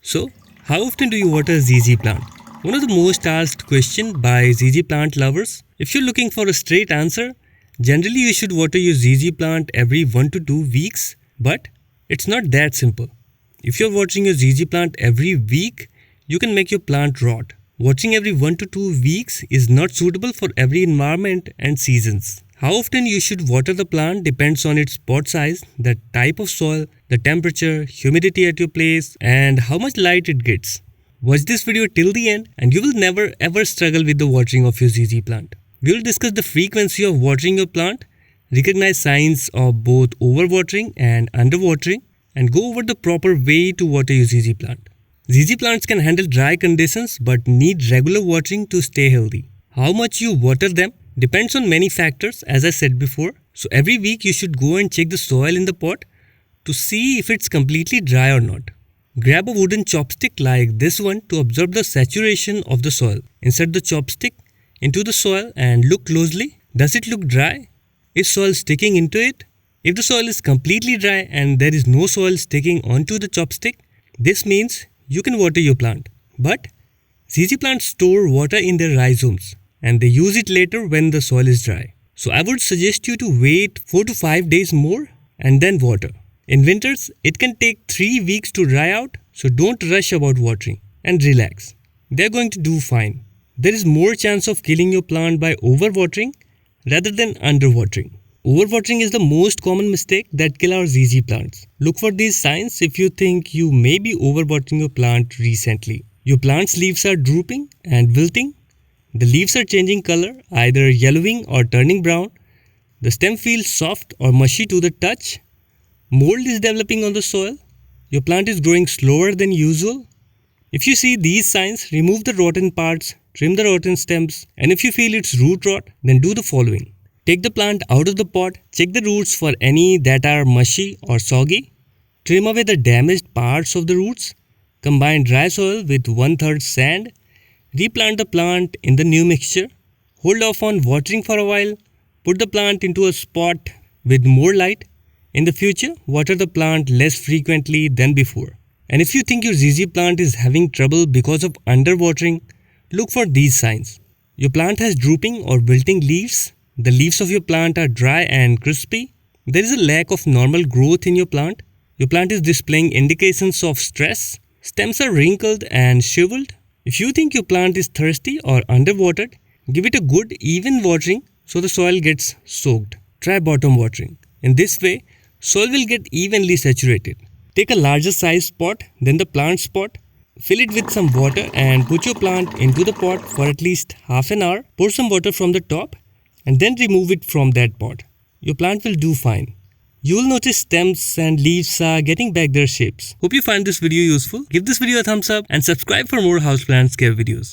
So, how often do you water a ZZ plant? One of the most asked questions by ZZ plant lovers. If you're looking for a straight answer, generally you should water your ZZ plant every 1 to 2 weeks, but it's not that simple. If you're watering your ZZ plant every week, you can make your plant rot. Watering every 1 to 2 weeks is not suitable for every environment and seasons. How often you should water the plant depends on its pot size, the type of soil, the temperature, humidity at your place, and how much light it gets. Watch this video till the end and you will never ever struggle with the watering of your ZZ plant. We will discuss the frequency of watering your plant, recognize signs of both overwatering and underwatering, and go over the proper way to water your ZZ plant. ZZ plants can handle dry conditions but need regular watering to stay healthy. How much you water them depends on many factors, as I said before. So every week you should go and check the soil in the pot to see if it's completely dry or not. Grab a wooden chopstick like this one to observe the saturation of the soil. Insert the chopstick into the soil and look closely. Does it look dry? Is soil sticking into it? If the soil is completely dry and there is no soil sticking onto the chopstick, this means you can water your plant. But ZZ plants store water in their rhizomes and they use it later when the soil is dry. So I would suggest you to wait 4 to 5 days more and then water. In winters, it can take 3 weeks to dry out, so don't rush about watering and relax. They're going to do fine. There is more chance of killing your plant by overwatering rather than underwatering. Overwatering is the most common mistake that kill our ZZ plants. Look for these signs if you think you may be overwatering your plant recently. Your plant's leaves are drooping and wilting. The leaves are changing color, either yellowing or turning brown. The stem feels soft or mushy to the touch. Mold is developing on the soil. Your plant is growing slower than usual. If you see these signs, remove the rotten parts, trim the rotten stems, and if you feel it's root rot, then do the following. Take the plant out of the pot, check the roots for any that are mushy or soggy. Trim away the damaged parts of the roots. Combine dry soil with 1/3 sand. Replant the plant in the new mixture. Hold off on watering for a while. Put the plant into a spot with more light. In the future, water the plant less frequently than before. And if you think your ZZ plant is having trouble because of underwatering, look for these signs. Your plant has drooping or wilting leaves. The leaves of your plant are dry and crispy. There is a lack of normal growth in your plant. Your plant is displaying indications of stress. Stems are wrinkled and shriveled. If you think your plant is thirsty or underwatered, give it a good even watering so the soil gets soaked. Try bottom watering. In this way, soil will get evenly saturated. Take a larger size pot than the plant pot. Fill it with some water and put your plant into the pot for at least half an hour. Pour some water from the top and then remove it from that pot. Your plant will do fine. You will notice stems and leaves are getting back their shapes. Hope you find this video useful. Give this video a thumbs up and subscribe for more houseplant care videos.